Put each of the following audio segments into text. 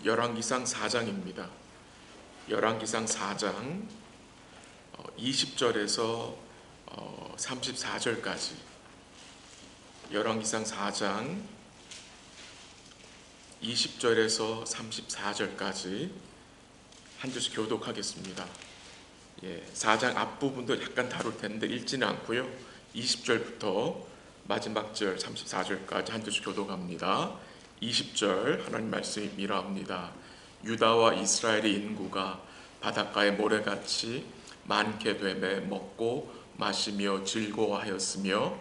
열왕기상 4장입니다. 열왕기상 4장 20절에서 34절까지, 열왕기상 4장 20절에서 34절까지 한 절씩 교독하겠습니다. 4장 앞부분도 약간 다룰 텐데 읽지는 않고요. 20절부터 마지막 절 34절까지 한 절씩 교독합니다. 20절 하나님 말씀이 이러합니다. 유다와 이스라엘의 인구가 바닷가의 모래같이 많게 되매 먹고 마시며 즐거워하였으며,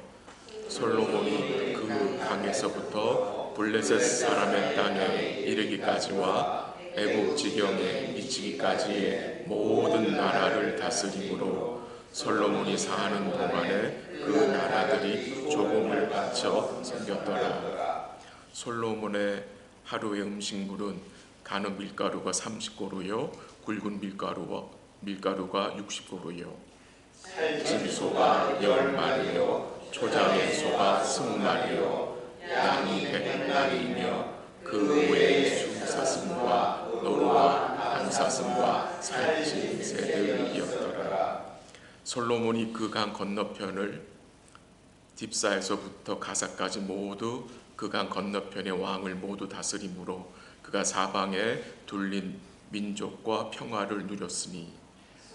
솔로몬이 그 강에서부터 블레셋 사람의 땅에 이르기까지와 애굽 지경에 미치기까지의 모든 나라를 다스림으로 솔로몬이 사는 동안에 그 나라들이 조금을 갖춰 생겼더라. 솔로몬의 하루의 음식물은 가는 밀가루가 30고루요, 굵은 밀가루가 60고루요, 짐소가 10마리요, 초장의 소가 20마리요, 양이 100마리이며 그 외에 숫사슴과 노루와 암사슴과 살찐 새들이었더라. 솔로몬이 그 강 건너편을 딥사에서부터 가사까지 모두 그 강 건너편의 왕을 모두 다스림으로 그가 사방에 둘린 민족과 평화를 누렸으니,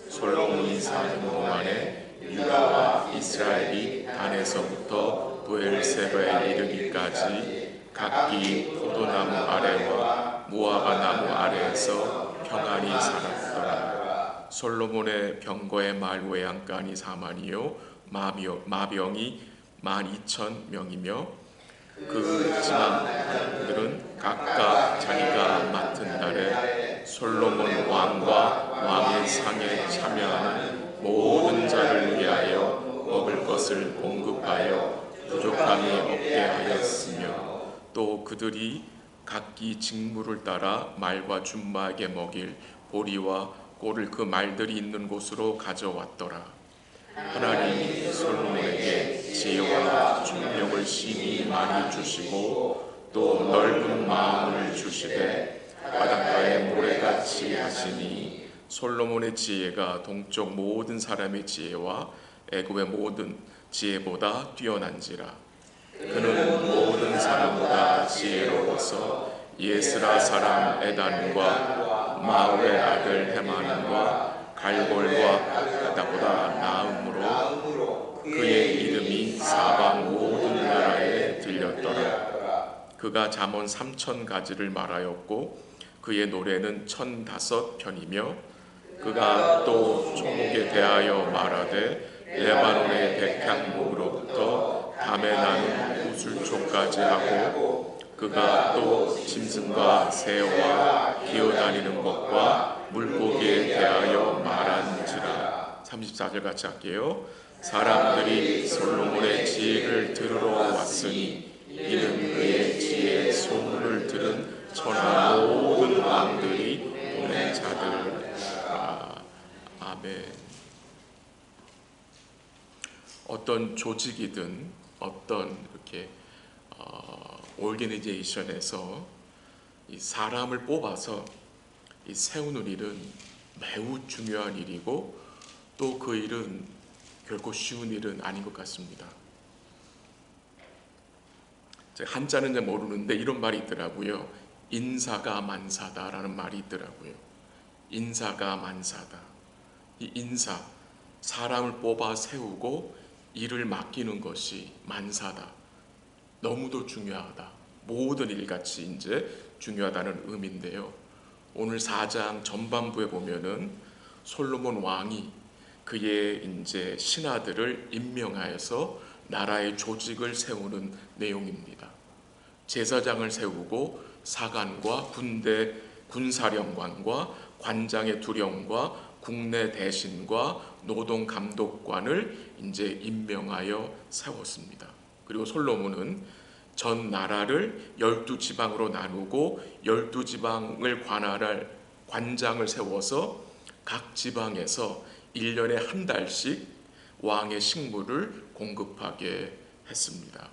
솔로몬이 사는 동안에 유다와 이스라엘이 단에서부터 브엘세바에 이르기까지 각기 포도나무 아래와 무화과 나무 아래에서 평안히 살았더라. 솔로몬의 병거의 말 외양간이 4만이요 마병이 12,000명이며 그 지방들은 각각 자기가 맡은 달에 솔로몬 왕과 왕의 상에 참여하는 모든 자를 위하여 먹을 것을 공급하여 부족함이 없게 하였으며, 또 그들이 각기 직무를 따라 말과 준마에게 먹일 보리와 꼴을 그 말들이 있는 곳으로 가져왔더라. 하나님이 솔로몬에게 지혜와 총명을 심히 많이 주시고 또 넓은 마음을 주시되 바닷가의 모래같이 하시니, 솔로몬의 지혜가 동쪽 모든 사람의 지혜와 애굽의 모든 지혜보다 뛰어난지라. 그는 모든 사람보다 지혜로워서 예스라 사람 에단과 마울의 아들 헤만과 갈골과 바다보다 나음으로 그의 이름이 사방 모든 나라에 들렸더라. 그가 잠언 3,000가지를 말하였고 그의 노래는 1,005편이며, 그가 또 초목에 대하여 말하되 레바논의 백향목으로부터 담에 나는 구슬초까지 하고, 그가 또 짐승과 새와 기어다니는 것과 물고기에 대하여 말한지라. 34절 같이 할게요. 사람들이 솔로몬의 지혜를 들으러 왔으니 이는 그의 지혜의 소문을 들은 천하 모든 왕들이 보낸 자들이라. 아멘. 어떤 조직이든 어떤 이렇게 오르게니제이션에서 이 사람을 뽑아서 이 세우는 일은 매우 중요한 일이고, 또 그 일은 결코 쉬운 일은 아닌 것 같습니다. 제가 한자는 잘 모르는데 이런 말이 있더라고요. 인사가 만사다라는 말이 있더라고요. 인사가 만사다. 이 인사, 사람을 뽑아 세우고 일을 맡기는 것이 만사다. 너무도 중요하다. 모든 일같이 이제 중요하다는 의미인데요. 오늘 4장 전반부에 보면은 솔로몬 왕이 그의 이제 신하들을 임명하여서 나라의 조직을 세우는 내용입니다. 제사장을 세우고 사관과 군대 군사령관과 관장의 두령과 국내 대신과 노동 감독관을 이제 임명하여 세웠습니다. 그리고 솔로몬은 전 나라를 12지방으로 나누고 12지방을 관할할 관장을 세워서 각 지방에서 1년에 한 달씩 왕의 식물을 공급하게 했습니다.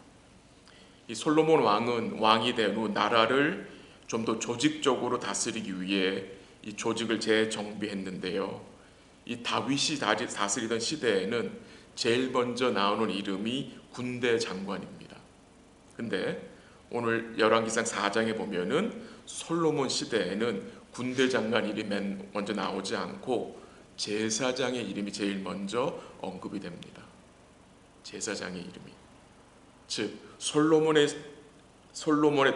이 솔로몬 왕은 왕이 된 후 나라를 좀 더 조직적으로 다스리기 위해 이 조직을 재정비했는데요. 이 다윗이 다스리던 시대에는 제일 먼저 나오는 이름이 군대 장관입니다. 근데 오늘 열왕기상 4장에 보면은 솔로몬 시대에는 군대 장관 이름이 먼저 나오지 않고 제사장의 이름이 제일 먼저 언급이 됩니다. 제사장의 이름이. 즉 솔로몬의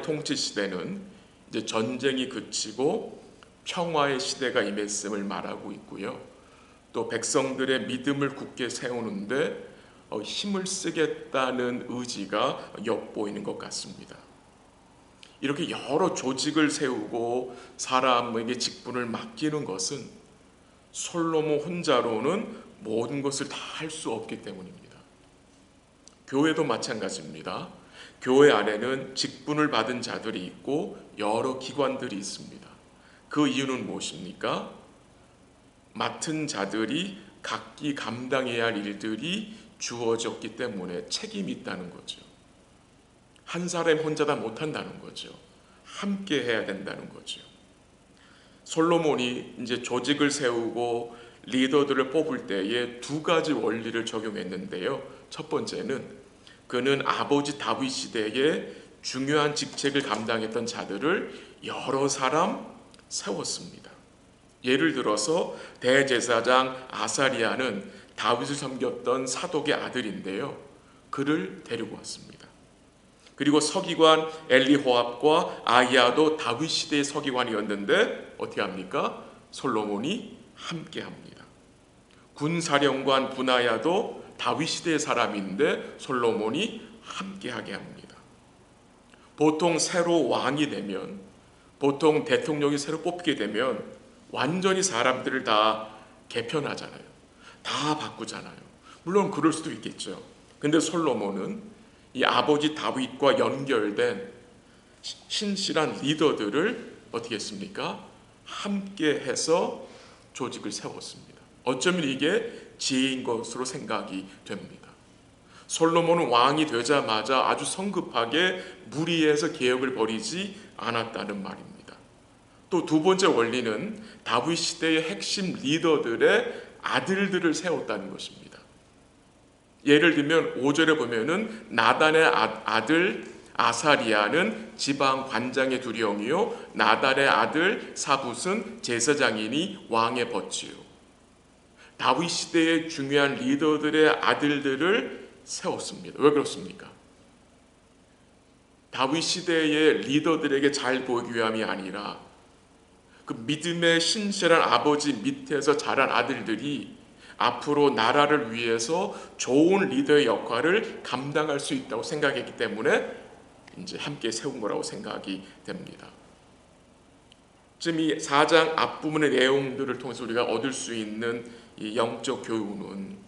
통치 시대는 이제 전쟁이 그치고 평화의 시대가 임했음을 말하고 있고요. 또 백성들의 믿음을 굳게 세우는데 힘을 쓰겠다는 의지가 엿보이는 것 같습니다. 이렇게 여러 조직을 세우고 사람에게 직분을 맡기는 것은 솔로몬 혼자로는 모든 것을 다 할 수 없기 때문입니다. 교회도 마찬가지입니다. 교회 안에는 직분을 받은 자들이 있고 여러 기관들이 있습니다. 그 이유는 무엇입니까? 맡은 자들이 각기 감당해야 할 일들이 주어졌기 때문에 책임이 있다는 거죠. 한 사람 혼자 다 못한다는 거죠. 함께 해야 된다는 거죠. 솔로몬이 이제 조직을 세우고 리더들을 뽑을 때에 두 가지 원리를 적용했는데요. 첫 번째는 그는 아버지 다윗 시대에 중요한 직책을 감당했던 자들을 여러 사람 세웠습니다. 예를 들어서 대제사장 아사리아는 다윗을 섬겼던 사독의 아들인데요. 그를 데리고 왔습니다. 그리고 서기관 엘리호압과 아히야도 다윗 시대의 서기관이었는데 어떻게 합니까? 솔로몬이 함께 합니다. 군사령관 분하야도 다윗 시대의 사람인데 솔로몬이 함께하게 합니다. 보통 새로 왕이 되면, 보통 대통령이 새로 뽑게 되면 완전히 사람들을 다 개편하잖아요. 다 바꾸잖아요. 물론 그럴 수도 있겠죠. 근데 솔로몬은 이 아버지 다윗과 연결된 신실한 리더들을 어떻게 했습니까? 함께 해서 조직을 세웠습니다. 어쩌면 이게 지혜인 것으로 생각이 됩니다. 솔로몬은 왕이 되자마자 아주 성급하게 무리해서 개혁을 벌이지 않았다는 말입니다. 또 두 번째 원리는 다윗 시대의 핵심 리더들의 아들들을 세웠다는 것입니다. 예를 들면 5절에 보면은 나단의 아들 아사리아는 지방 관장의 두령이요 나단의 아들 사붓은 제사장이니 왕의 벗지요. 다윗 시대의 중요한 리더들의 아들들을 세웠습니다. 왜 그렇습니까? 다윗 시대의 리더들에게 잘 보이기 위함이 아니라 그 믿음의 신실한 아버지 밑에서 자란 아들들이 앞으로 나라를 위해서 좋은 리더의 역할을 감당할 수 있다고 생각했기 때문에 이제 함께 세운 거라고 생각이 됩니다. 지금 이 4장 앞부분의 내용들을 통해서 우리가 얻을 수 있는 이 영적 교훈은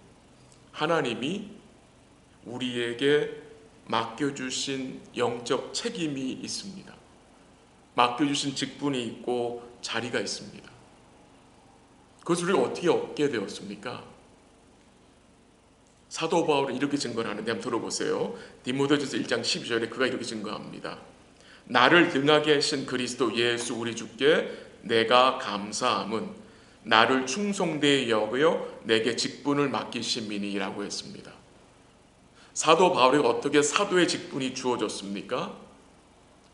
하나님이 우리에게 맡겨주신 영적 책임이 있습니다. 맡겨주신 직분이 있고 자리가 있습니다. 그것을 우리가 어떻게 얻게 되었습니까? 사도 바울은 이렇게 증거하는데 한번 들어보세요. 디모데전서 1장 12절에 그가 이렇게 증거합니다. 나를 등하게 하신 그리스도 예수 우리 주께 내가 감사함은 나를 충성되이 여겨 내게 직분을 맡기심이니라고 했습니다. 사도 바울에게 어떻게 사도의 직분이 주어졌습니까?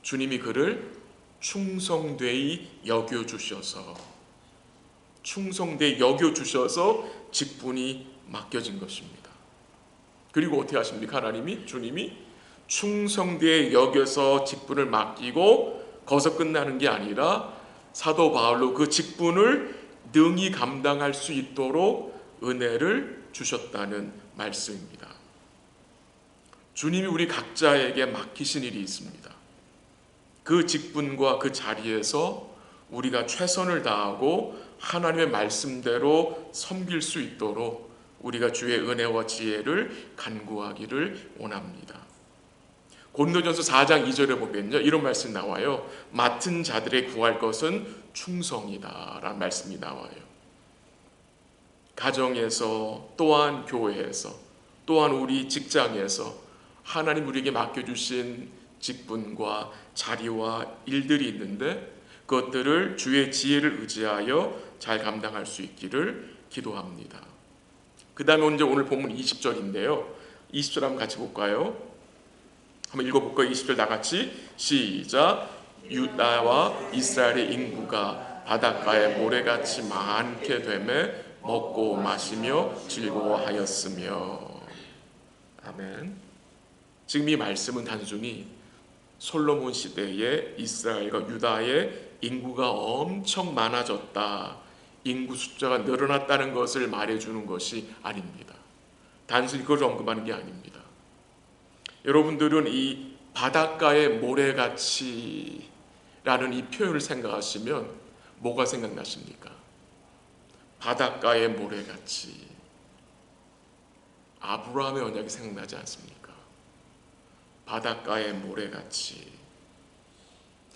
주님이 그를 충성되이 여겨주셔서 직분이 맡겨진 것입니다. 그리고 어떻게 하십니까? 주님이 충성되이 여겨서 직분을 맡기고 거기서 끝나는 게 아니라 사도 바울로 그 직분을 능히 감당할 수 있도록 은혜를 주셨다는 말씀입니다. 주님이 우리 각자에게 맡기신 일이 있습니다. 그 직분과 그 자리에서 우리가 최선을 다하고 하나님의 말씀대로 섬길 수 있도록 우리가 주의 은혜와 지혜를 간구하기를 원합니다. 고린도전서 4장 2절에 보면요, 이런 말씀 나와요. 맡은 자들의 구할 것은 충성이다 라는 말씀이 나와요. 가정에서, 또한 교회에서, 또한 우리 직장에서 하나님 우리에게 맡겨주신 직분과 자리와 일들이 있는데 그것들을 주의 지혜를 의지하여 잘 감당할 수 있기를 기도합니다. 그 다음에 오늘 본문 20절인데요. 20절 한번 같이 볼까요? 한번 읽어볼까요? 20절 다같이 시작. 유다와 이스라엘의 인구가 바닷가에 모래같이 많게 되매 먹고 마시며 즐거워하였으며. 아멘. 지금 이 말씀은 단순히 솔로몬 시대에 이스라엘과 유다의 인구가 엄청 많아졌다, 인구 숫자가 늘어났다는 것을 말해주는 것이 아닙니다. 단순히 그걸 언급하는 게 아닙니다. 여러분들은 이 바닷가의 모래같이 라는 이 표현을 생각하시면 뭐가 생각나십니까? 바닷가의 모래같이. 아브라함의 언약이 생각나지 않습니까? 바닷가의 모래같이.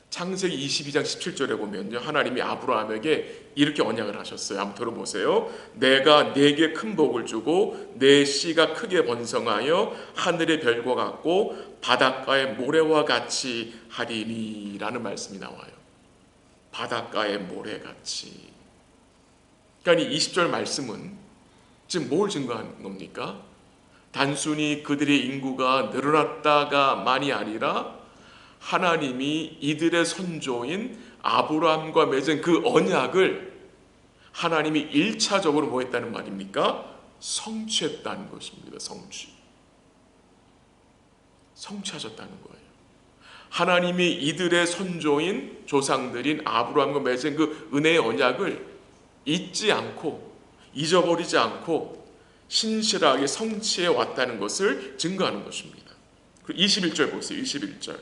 창세기 22장 17절에 보면요, 하나님이 아브라함에게 이렇게 언약을 하셨어요. 한번 들어보세요. 내가 네게 큰 복을 주고 내 씨가 크게 번성하여 하늘의 별과 같고 바닷가의 모래와 같이 하리니 라는 말씀이 나와요. 바닷가의 모래같이. 그러니까 이 20절 말씀은 지금 뭘 증거하는 겁니까? 단순히 그들의 인구가 늘어났다가 만이 아니라 하나님이 이들의 선조인 아브라함과 맺은 그 언약을 하나님이 1차적으로 뭐 했다는 말입니까? 성취했다는 것입니다. 성취하셨다는 거예요. 하나님이 이들의 선조인 조상들인 아브라함과 맺은 그 은혜의 언약을 잊지 않고 잊어버리지 않고 신실하게 성취해 왔다는 것을 증거하는 것입니다. 21절 보세요. 21절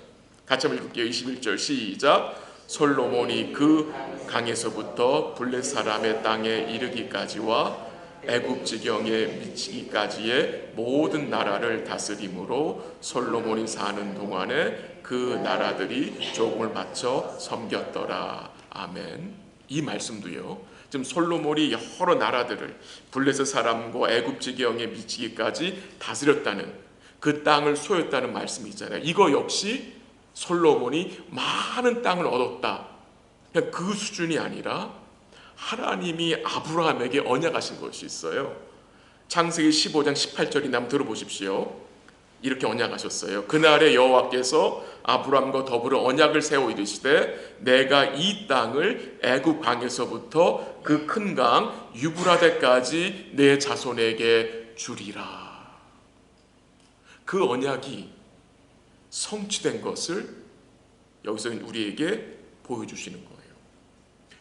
같이 한번 읽을게요. 21절 시작. 솔로몬이 그 강에서부터 블레 사람의 땅에 이르기까지와 애굽 지경에 미치기까지의 모든 나라를 다스림으로 솔로몬이 사는 동안에 그 나라들이 조공을 바쳐 섬겼더라. 아멘. 이 말씀도요, 지금 솔로몬이 여러 나라들을 블레셋 사람과 애굽 지경에 미치기까지 다스렸다는, 그 땅을 소유했다는 말씀이 있잖아요. 이거 역시 솔로몬이 많은 땅을 얻었다, 그냥 그 수준이 아니라 하나님이 아브라함에게 언약하신 것이 있어요. 창세기 15장 18절이 한번 들어보십시오. 이렇게 언약하셨어요. 그날에 여호와께서 아브라함과 더불어 언약을 세워 이르시되 내가 이 땅을 애굽 강에서부터 그 큰 강 유브라데까지 내 자손에게 주리라. 그 언약이 성취된 것을 여기서 우리에게 보여주시는 거예요.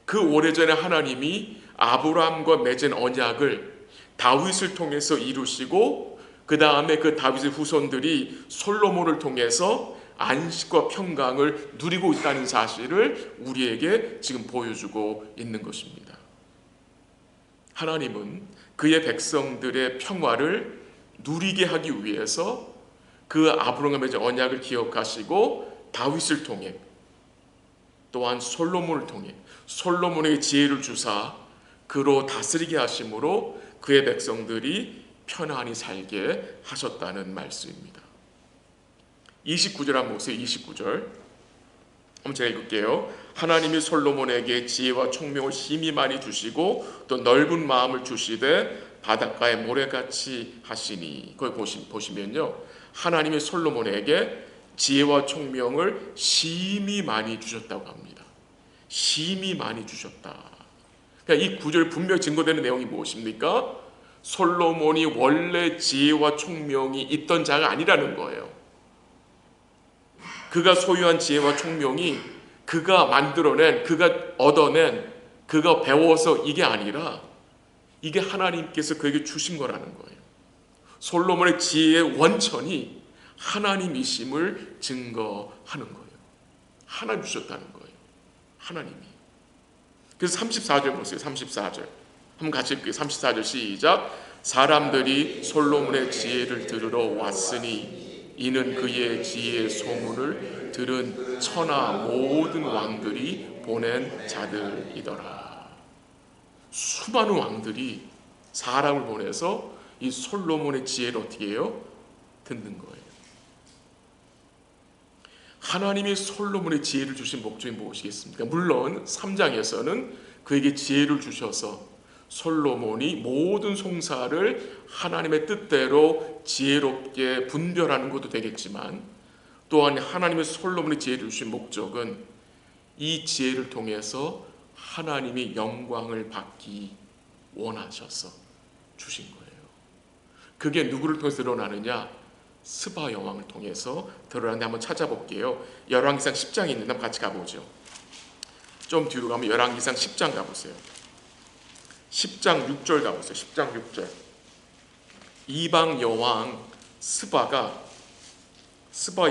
그 오래전에 하나님이 아브라함과 맺은 언약을 다윗을 통해서 이루시고 그 다음에 그 다윗의 후손들이 솔로몬을 통해서 안식과 평강을 누리고 있다는 사실을 우리에게 지금 보여주고 있는 것입니다. 하나님은 그의 백성들의 평화를 누리게 하기 위해서 그 아브라함과 맺은 언약을 기억하시고 다윗을 통해 또한 솔로몬을 통해 솔로몬에게 지혜를 주사 그로 다스리게 하심으로 그의 백성들이 편안히 살게 하셨다는 말씀입니다. 29절 한번 보세요. 29절 한번 제가 읽을게요. 하나님이 솔로몬에게 지혜와 총명을 심히 많이 주시고 또 넓은 마음을 주시되 바닷가에 모래같이 하시니, 거기 보시면요, 하나님이 솔로몬에게 지혜와 총명을 심히 많이 주셨다고 합니다. 심히 많이 주셨다. 그러니까 이 구절 분명히 증거되는 내용이 무엇입니까? 솔로몬이 원래 지혜와 총명이 있던 자가 아니라는 거예요. 그가 소유한 지혜와 총명이 그가 만들어낸, 그가 얻어낸, 그가 배워서 이게 아니라 이게 하나님께서 그에게 주신 거라는 거예요. 솔로몬의 지혜의 원천이 하나님이심을 증거하는 거예요. 하나님 주셨다는 거예요. 하나님이. 그래서 34절 보세요. 34절 한번 같이 읽게요. 34절 시작. 사람들이 솔로몬의 지혜를 들으러 왔으니 이는 그의 지혜의 소문을 들은 천하 모든 왕들이 보낸 자들이더라. 수많은 왕들이 사람을 보내서 이 솔로몬의 지혜를 어떻게 해요? 듣는 거예요. 하나님이 솔로몬의 지혜를 주신 목적이 무엇이겠습니까? 물론 3장에서는 그에게 지혜를 주셔서 솔로몬이 모든 송사를 하나님의 뜻대로 지혜롭게 분별하는 것도 되겠지만, 또한 하나님의 솔로몬의 지혜를 주신 목적은 이 지혜를 통해서 하나님이 영광을 받기 원하셔서 주신 거예요. 그게 누구를 통해서 드러나느냐? 스바 여왕을 통해서 드러나는데 한번 찾아볼게요. 열왕기상 10장에 있는데 한번 같이 가보죠. 좀 뒤로 가면 열왕기상 10장 가보세요. 10장 6절 가보세요. 10장 6절. 이방 여왕 스바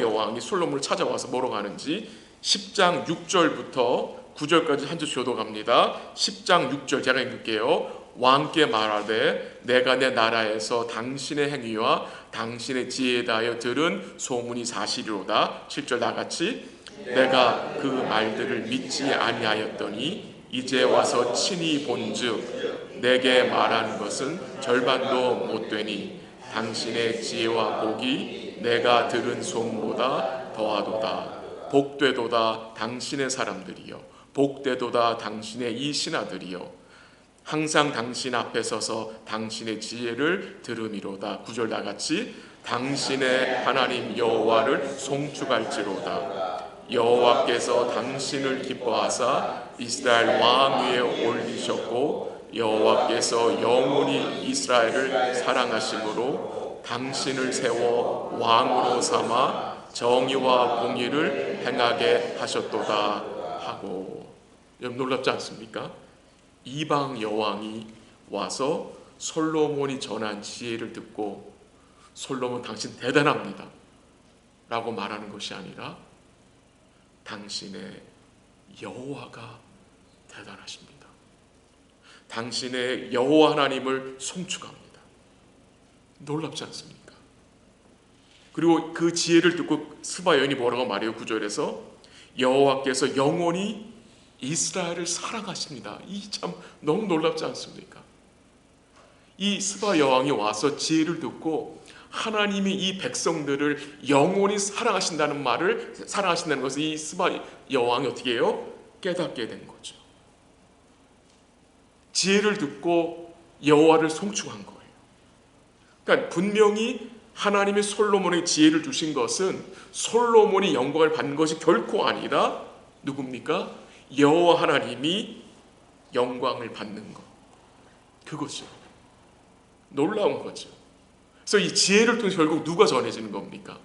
여왕이 솔로몬을 찾아와서 뭐라고 하는지 10장 6절부터 9절까지 한 줄 줘도 갑니다. 10장 6절 제가 읽을게요. 왕께 말하되 내가 내 나라에서 당신의 행위와 당신의 지혜에 대하여 들은 소문이 사실이로다. 7절 다같이 내가 그 말들을 믿지 아니하였더니 이제 와서 친히 본즉 내게 말하는 것은 절반도 못되니 당신의 지혜와 복이 내가 들은 소문보다 더하도다. 복되도다 당신의 사람들이여, 복되도다 당신의 이 신하들이여, 항상 당신 앞에 서서 당신의 지혜를 들음이로다. 9절 다같이 당신의 하나님 여호와를 송축할지로다. 여호와께서 당신을 기뻐하사 이스라엘 왕 위에 올리셨고 여호와께서 영원히 이스라엘을 사랑하심으로 당신을 세워 왕으로 삼아 정의와 공의를 행하게 하셨도다 하고. 여러분 놀랍지 않습니까? 이방 여왕이 와서 솔로몬이 전한 지혜를 듣고 솔로몬 당신 대단합니다 라고 말하는 것이 아니라 당신의 여호와가 대단하십니다. 당신의 여호와 하나님을 송축합니다. 놀랍지 않습니까? 그리고 그 지혜를 듣고 스바 여인이 뭐라고 말해요? 9절에서 여호와께서 영원히 이스라엘을 사랑하십니다. 이 참 너무 놀랍지 않습니까? 이 스바 여왕이 와서 지혜를 듣고 하나님이 이 백성들을 영원히 사랑하신다는 말을, 사랑하신다는 것을 이 스바 여왕이 어떻게 해요? 깨닫게 된 거죠. 지혜를 듣고 여호와를 송축한 거예요. 그러니까 분명히 하나님이 솔로몬의 지혜를 주신 것은 솔로몬이 영광을 받는 것이 결코 아니라 누굽니까? 여호와 하나님이 영광을 받는 것. 그거죠. 놀라운 거죠. 그래서 이 지혜를 통해서 결국 누가 전해지는 겁니까?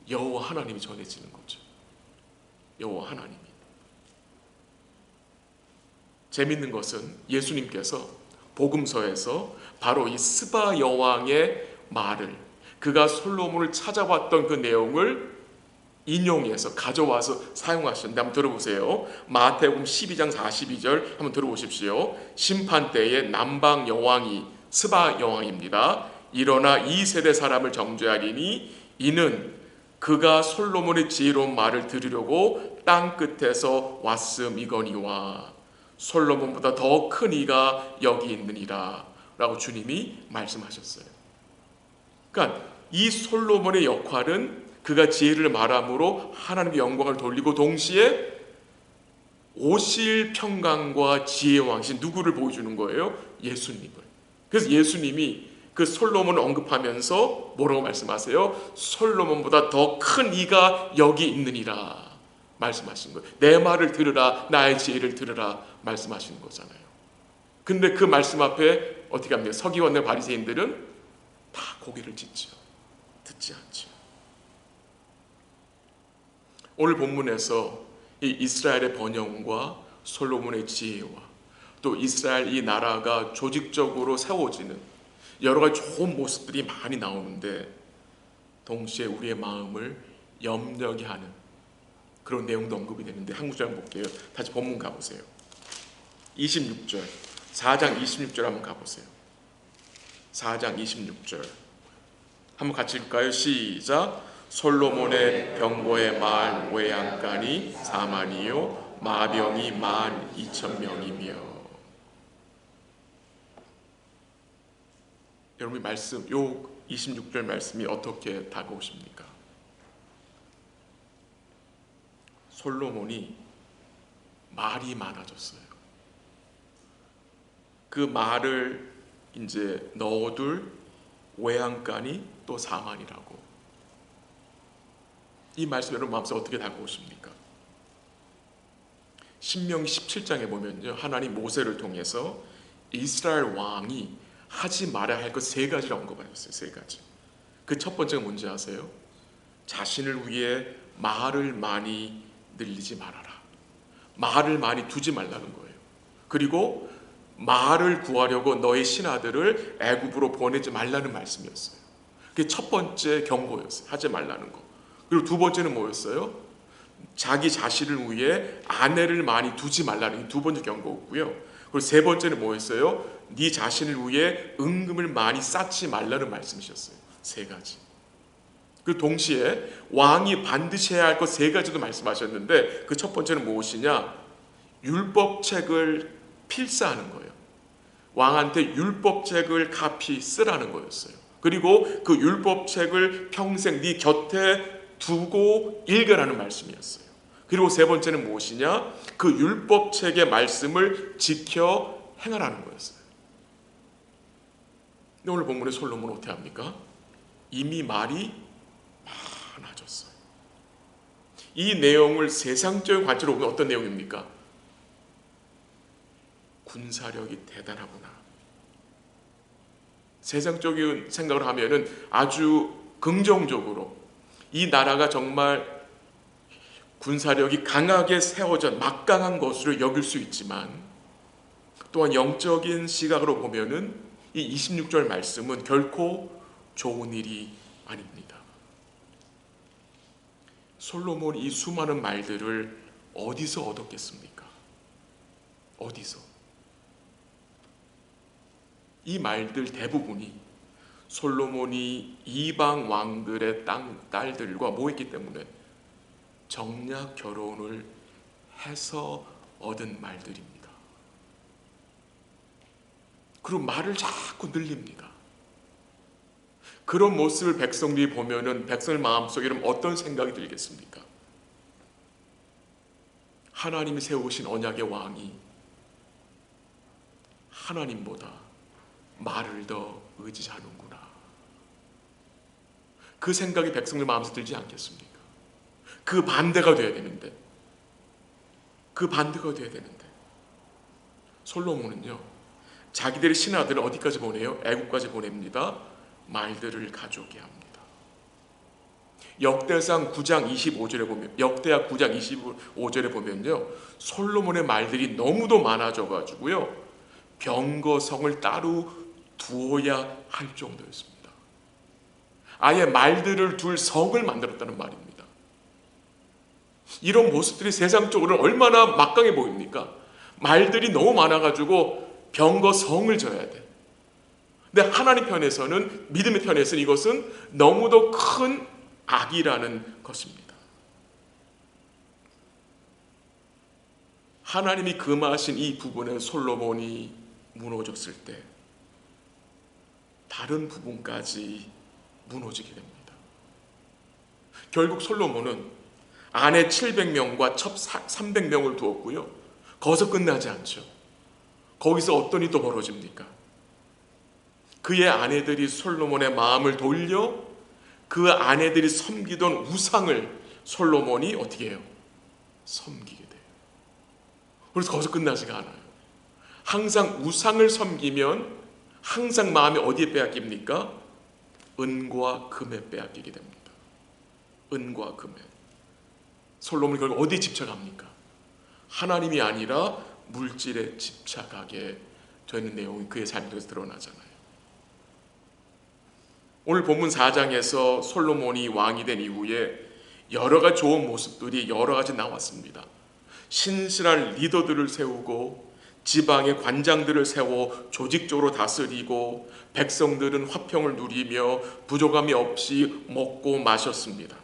여호와 하나님이 전해지는 거죠. 여호와 하나님이. 재밌는 것은 예수님께서 복음서에서 바로 이 스바 여왕의 말을, 그가 솔로몬을 찾아왔던 그 내용을 인용해서 가져와서 사용하셨는데 한번 들어보세요. 마태복음 12장 42절 한번 들어보십시오. 심판 때에 남방 여왕이, 스바 여왕입니다, 일어나 이 세대 사람을 정죄하리니 이는 그가 솔로몬의 지혜로운 말을 들으려고 땅 끝에서 왔음이거니와 솔로몬보다 더 큰 이가 여기 있느니라 라고 주님이 말씀하셨어요. 그러니까 이 솔로몬의 역할은 그가 지혜를 말함으로 하나님의 영광을 돌리고 동시에 오실 평강과 지혜의 왕신 누구를 보여주는 거예요? 예수님을. 그래서 예수님이 그 솔로몬을 언급하면서 뭐라고 말씀하세요? 솔로몬보다 더 큰 이가 여기 있느니라 말씀하신 거예요. 내 말을 들으라, 나의 지혜를 들으라 말씀하시는 거잖아요. 근데 그 말씀 앞에 어떻게 합니까? 서기관들 바리새인들은 다 고개를 찢죠. 듣지 않죠. 오늘 본문에서 이 이스라엘의 번영과 솔로몬의 지혜와 또 이스라엘 이 나라가 조직적으로 세워지는 여러 가지 좋은 모습들이 많이 나오는데 동시에 우리의 마음을 염려케 하는 그런 내용도 언급이 되는데 한 구절 한번 볼게요. 다시 본문 가보세요. 26절, 4장 26절 한번 가보세요. 4장 26절 한번 같이 읽을까요? 시작. 솔로몬의 병거의 말 외양간이 4만이요 마병이 12,000명이며. 여러분 말씀, 요 26절 말씀이 어떻게 다가오십니까? 솔로몬이 말이 많아졌어요. 그 말을 이제 넣어둘 외양간이 또 4만이라고. 이 말씀 여러분 마음속에 어떻게 다가오십니까? 신명기 17장에 보면요, 하나님 모세를 통해서 이스라엘 왕이 하지 말아야 할 것 3가지를 언급하셨어요. 3가지. 그 첫 번째가 뭔지 아세요? 자신을 위해 말을 많이 늘리지 말아라. 말을 많이 두지 말라는 거예요. 그리고 말을 구하려고 너의 신하들을 애굽으로 보내지 말라는 말씀이었어요. 그게 첫 번째 경고였어요. 하지 말라는 거. 그리고 두 번째는 뭐였어요? 자기 자신을 위해 아내를 많이 두지 말라는 게 두 번째 경고였고요. 그리고 세 번째는 뭐였어요? 네 자신을 위해 은금을 많이 쌓지 말라는 말씀이셨어요. 3가지. 그 동시에 왕이 반드시 해야 할 것 3가지도 말씀하셨는데, 그 첫 번째는 무엇이냐? 율법책을 필사하는 거예요. 왕한테 율법책을 가피 쓰라는 거였어요. 그리고 그 율법책을 평생 네 곁에 두고 읽으라는 말씀이었어요. 그리고 세 번째는 무엇이냐? 그 율법책의 말씀을 지켜 행하라는 거였어요. 근데 오늘 본문의 솔로몬은 어떻게 합니까? 이미 말이 많아졌어요. 이 내용을 세상적인 관점으로 보면 어떤 내용입니까? 군사력이 대단하구나. 세상적인 생각을 하면은 아주 긍정적으로 이 나라가 정말 군사력이 강하게 세워져 막강한 것으로 여길 수 있지만, 또한 영적인 시각으로 보면은 이 26절 말씀은 결코 좋은 일이 아닙니다. 솔로몬이 이 수많은 말들을 어디서 얻었겠습니까? 어디서? 이 말들 대부분이 솔로몬이 이방 왕들의 딸들과 모였기 때문에 정략 결혼을 해서 얻은 말들입니다. 그리고 말을 자꾸 늘립니다. 그런 모습을 백성들이 보면은 백성의 마음속에 어떤 생각이 들겠습니까? 하나님이 세우신 언약의 왕이 하나님보다 말을 더 의지하는구나. 그 생각이 백성들 마음속에 들지 않겠습니까? 그 반대가 돼야 되는데, 솔로몬은요, 자기들의 신하들을 어디까지 보내요? 애국까지 보냅니다. 말들을 가져오게 합니다. 역대상 9장 25절에 보면, 역대하 9장 25절에 보면요, 솔로몬의 말들이 너무도 많아져 가지고요, 병거성을 따로 두어야 할 정도였습니다. 아예 말들을 둘 성을 만들었다는 말입니다. 이런 모습들이 세상적으로는 얼마나 막강해 보입니까? 말들이 너무 많아가지고 병거성을 져야 돼. 근데 하나님 편에서는, 믿음의 편에서는 이것은 너무도 큰 악이라는 것입니다. 하나님이 금하신 이 부분에 솔로몬이 무너졌을 때 다른 부분까지 무너지게 됩니다. 결국 솔로몬은 아내 700명과 첩 300명을 두었고요. 거기서 끝나지 않죠. 거기서 어떤 일이 또 벌어집니까? 그의 아내들이 솔로몬의 마음을 돌려 그 아내들이 섬기던 우상을 솔로몬이 어떻게 해요? 섬기게 돼요. 그래서 거기서 끝나지가 않아요. 항상 우상을 섬기면 항상 마음이 어디에 빼앗깁니까? 은과 금에 빼앗기게 됩니다. 은과 금에. 솔로몬이 결국 어디에 집착합니까? 하나님이 아니라 물질에 집착하게 되는 내용이 그의 삶에서 드러나잖아요. 오늘 본문 4장에서 솔로몬이 왕이 된 이후에 여러 가지 좋은 모습들이 여러 가지 나왔습니다. 신실한 리더들을 세우고 지방의 관장들을 세워 조직적으로 다스리고 백성들은 화평을 누리며 부족함이 없이 먹고 마셨습니다.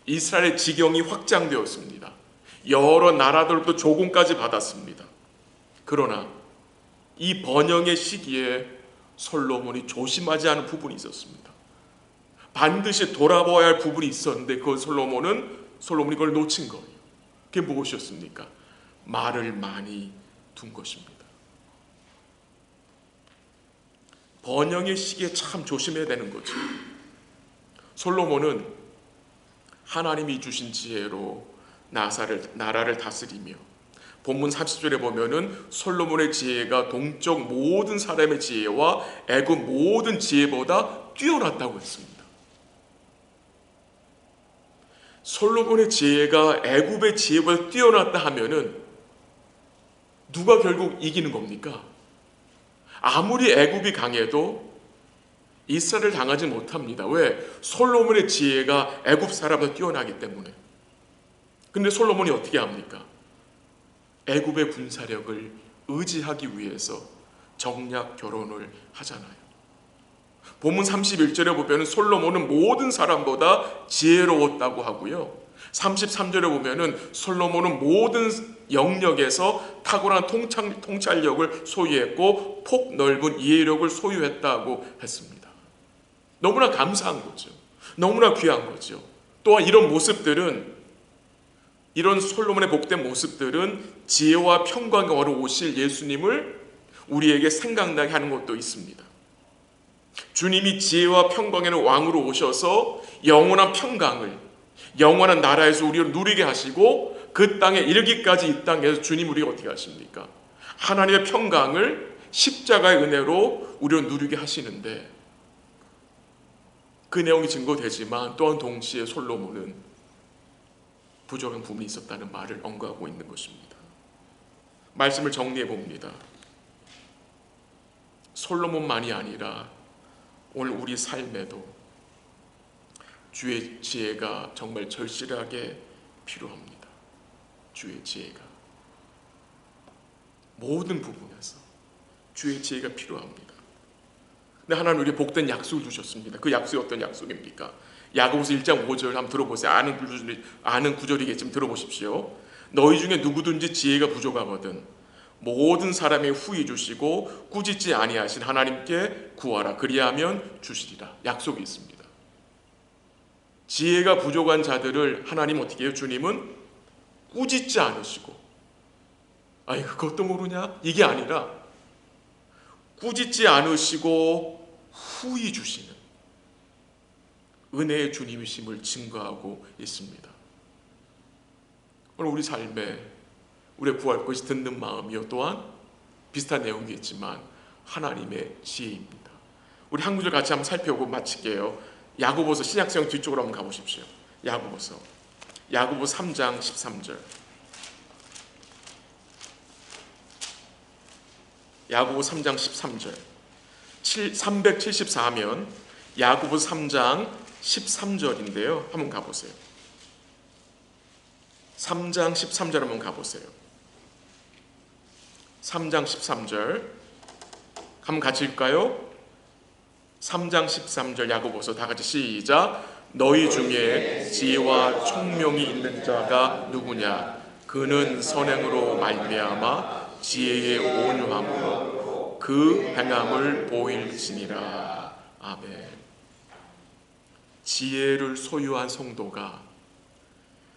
이스라엘의 지경이 확장되었습니다. 여러 나라들로부터 조공까지 받았습니다. 그러나 이 번영의 시기에 솔로몬이 조심하지 않은 부분이 있었습니다. 반드시 돌아봐야 할 부분이 있었는데 그 솔로몬이 그걸 놓친 거예요. 그게 무엇이었습니까? 말을 많이 둔 것입니다. 번영의 시기에 참 조심해야 되는 거죠. 솔로몬은 하나님이 주신 지혜로 나라를 다스리며, 본문 30절에 보면은 솔로몬의 지혜가 동쪽 모든 사람의 지혜와 애굽 모든 지혜보다 뛰어났다고 했습니다. 솔로몬의 지혜가 애굽의 지혜보다 뛰어났다 하면은 누가 결국 이기는 겁니까? 아무리 애굽이 강해도 이스라엘을 당하지 못합니다. 왜? 솔로몬의 지혜가 애굽 사람보다 뛰어나기 때문에. 근데 솔로몬이 어떻게 합니까? 애굽의 군사력을 의지하기 위해서 정략 결혼을 하잖아요. 본문 31절에 보면 솔로몬은 모든 사람보다 지혜로웠다고 하고요. 33절에 보면은 솔로몬은 모든 영역에서 탁월한 통찰력을 소유했고 폭넓은 이해력을 소유했다고 했습니다. 너무나 감사한 거죠. 너무나 귀한 거죠. 또한 이런 솔로몬의 복된 모습들은 지혜와 평강으로 오실 예수님을 우리에게 생각나게 하는 것도 있습니다. 주님이 지혜와 평강의 왕으로 오셔서 영원한 평강을, 영원한 나라에서 우리를 누리게 하시고 그 땅에 이르기까지 이 땅에서 주님 우리가 어떻게 하십니까? 하나님의 평강을 십자가의 은혜로 우리를 누리게 하시는데, 그 내용이 증거되지만 또한 동시에 솔로몬은 부족한 부분이 있었다는 말을 언급하고 있는 것입니다. 말씀을 정리해 봅니다. 솔로몬만이 아니라 오늘 우리 삶에도 주의 지혜가 정말 절실하게 필요합니다. 주의 지혜가 모든 부분에서 주의 지혜가 필요합니다. 근데 하나님 우리에게 복된 약속을 주셨습니다. 그 약속이 어떤 약속입니까? 야고보서 1장 5절 한번 들어보세요. 아는 구절이겠지만 들어보십시오. 너희 중에 누구든지 지혜가 부족하거든 모든 사람의 후히 주시고 꾸짖지 아니하신 하나님께 구하라. 그리하면 주시리라. 약속이 있습니다. 지혜가 부족한 자들을 하나님 어떻게 해요? 주님은 꾸짖지 않으시고, 아이 그것도 모르냐? 이게 아니라 꾸짖지 않으시고 후히 주시는 은혜의 주님이심을 증거하고 있습니다. 오늘 우리 삶에 우리의 구할 것이 듣는 마음이요, 또한 비슷한 내용이겠지만 하나님의 지혜입니다. 우리 한 구절 같이 한번 살펴보고 마칠게요. 야고보서 신약성 뒤쪽으로 한번 가보십시오. 야고보서 3장 13절. 야고보 3장 13절. 374면 야고보 3장 13절인데요. 한번 가보세요. 3장 13절 한번 가보세요. 3장 13절 한번 같이 읽을까요? 3장 13절 야고보서 다 같이 시작. 너희 중에 지혜와 총명이 있는 자가 누구냐? 그는 선행으로 말미암아 지혜의 온유함으로 그 행함을 보일지니라. 아멘. 지혜를 소유한 성도가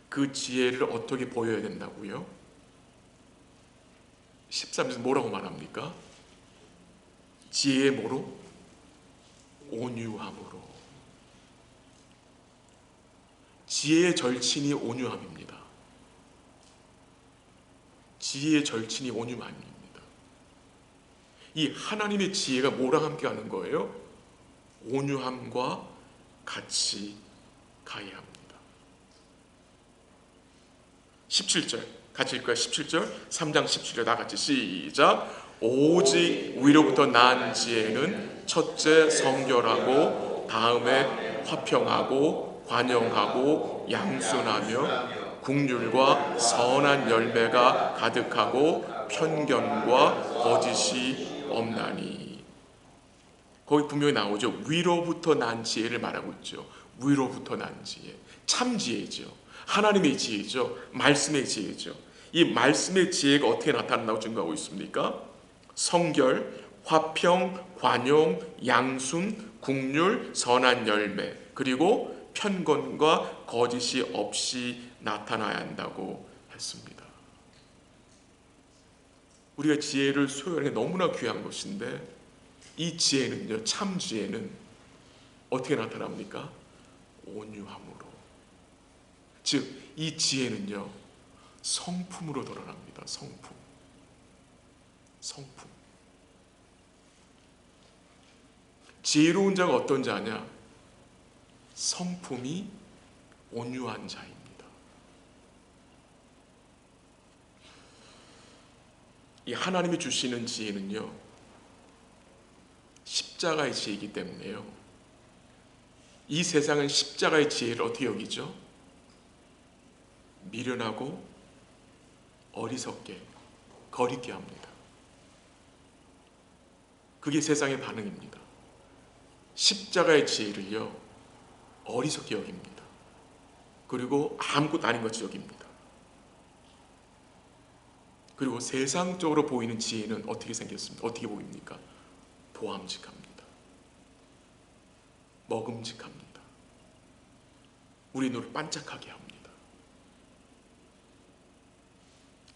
그 지혜를 어떻게 보여야 된다고요? 13절에서 뭐라고 말합니까? 지혜의 뭐로? 온유함으로. 지혜의 절친이 온유함입니다. 지혜의 절친이 온유함입니다. 이 하나님의 지혜가 뭐랑 함께 하는 거예요? 온유함과 같이 가야 합니다. 17절 같이 읽을까요? 17절 3장 17절 다 같이 시작. 오직 위로부터 난 지혜는 첫째 성결하고 다음에 화평하고 관용하고 양순하며 긍휼과 선한 열매가 가득하고 편견과 거짓이 없나니. 거기 분명히 나오죠. 위로부터 난 지혜를 말하고 있죠. 위로부터 난 지혜, 참 지혜죠. 하나님의 지혜죠. 말씀의 지혜죠. 이 말씀의 지혜가 어떻게 나타난다고 증거하고 있습니까? 성결, 화평, 관용, 양순, 긍휼, 선한 열매, 그리고 편견과 거짓이 없이 나타나야 한다고 많습니다. 우리가 지혜를 소유하는 게 너무나 귀한 것인데 이 지혜는요, 참 지혜는 어떻게 나타납니까? 온유함으로. 즉, 이 지혜는요, 성품으로 드러납니다. 성품. 지혜로운 자가 어떤 자냐? 성품이 온유한 자입니다. 이 하나님이 주시는 지혜는요, 십자가의 지혜이기 때문에요, 이 세상은 십자가의 지혜를 어떻게 여기죠? 미련하고 어리석게, 거리게 합니다. 그게 세상의 반응입니다. 십자가의 지혜를요, 어리석게 여깁니다. 그리고 아무것도 아닌 것처럼 여깁니다. 그리고 세상적으로 보이는 지혜는 어떻게 생겼습니까? 어떻게 보입니까? 보암직합니다. 먹음직합니다. 우리 눈을 반짝하게 합니다.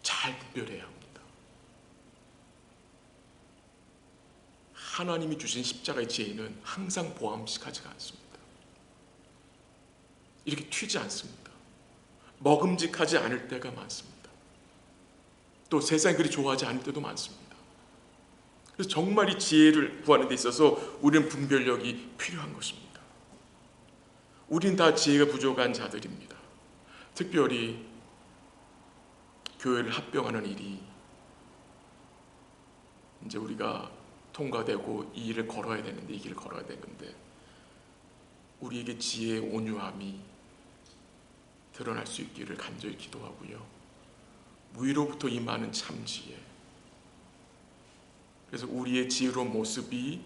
잘 분별해야 합니다. 하나님이 주신 십자가의 지혜는 항상 보암직하지가 않습니다. 이렇게 튀지 않습니다. 먹음직하지 않을 때가 많습니다. 또 세상이 그리 좋아하지 않을 때도 많습니다. 그래서 정말 이 지혜를 구하는 데 있어서 우리는 분별력이 필요한 것입니다. 우린 다 지혜가 부족한 자들입니다. 특별히 교회를 합병하는 일이 이제 우리가 통과되고 이 일을 걸어야 되는데, 이 길을 걸어야 되는데 우리에게 지혜의 온유함이 드러날 수 있기를 간절히 기도하고요, 위로부터 임하는 참 지혜, 그래서 우리의 지혜로운 모습이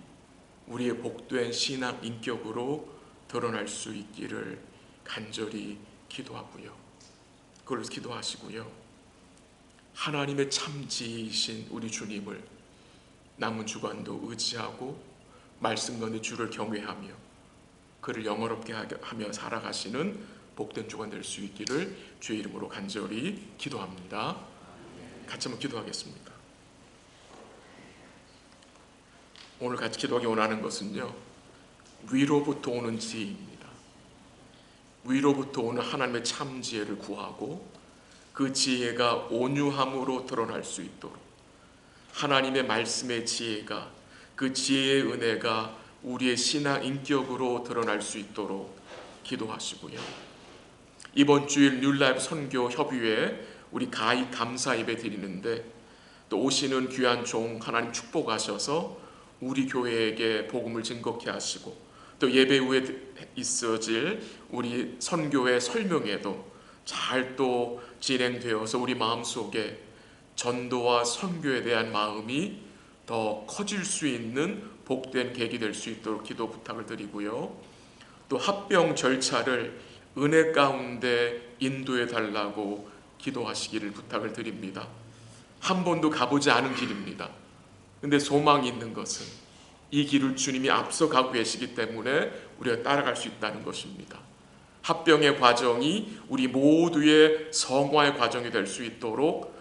우리의 복된 신앙 인격으로 드러날 수 있기를 간절히 기도하고요, 그걸 기도하시고요, 하나님의 참 지혜이신 우리 주님을 남은 주간도 의지하고 말씀 가운데 주를 경외하며 그를 영화롭게 하며 살아가시는 복된 주간 될 수 있기를 주의 이름으로 간절히 기도합니다. 같이 한번 기도하겠습니다. 오늘 같이 기도하기 원하는 것은요, 위로부터 오는 지혜입니다. 위로부터 오는 하나님의 참 지혜를 구하고 그 지혜가 온유함으로 드러날 수 있도록, 하나님의 말씀의 지혜가, 그 지혜의 은혜가 우리의 신앙 인격으로 드러날 수 있도록 기도하시고요, 이번 주일 뉴라이프 선교 협의회 우리 가입 감사 예배 드리는데 또 오시는 귀한 종 하나님 축복하셔서 우리 교회에게 복음을 증거케 하시고, 또 예배 후에 있어질 우리 선교회 설명회도 잘 또 진행되어서 우리 마음속에 전도와 선교에 대한 마음이 더 커질 수 있는 복된 계기 될 수 있도록 기도 부탁을 드리고요, 또 합병 절차를 은혜 가운데 인도해 달라고 기도하시기를 부탁을 드립니다. 한 번도 가보지 않은 길입니다. 근데 소망이 있는 것은 이 길을 주님이 앞서가고 계시기 때문에 우리가 따라갈 수 있다는 것입니다. 합병의 과정이 우리 모두의 성화의 과정이 될 수 있도록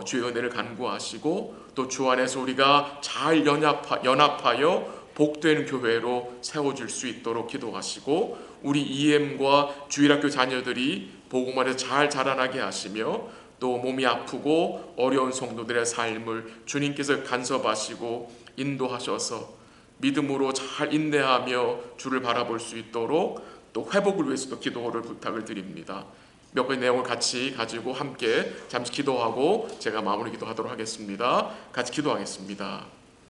주의 은혜를 간구하시고, 또 주 안에서 우리가 잘 연합하여 복된 교회로 세워질 수 있도록 기도하시고, 우리 EM과 주일학교 자녀들이 복음 안에서 잘 자라나게 하시며, 또 몸이 아프고 어려운 성도들의 삶을 주님께서 간섭하시고 인도하셔서 믿음으로 잘 인내하며 주를 바라볼 수 있도록 또 회복을 위해서도 기도를 부탁을 드립니다. 몇 가지 내용을 같이 가지고 함께 잠시 기도하고 제가 마무리 기도하도록 하겠습니다. 같이 기도하겠습니다.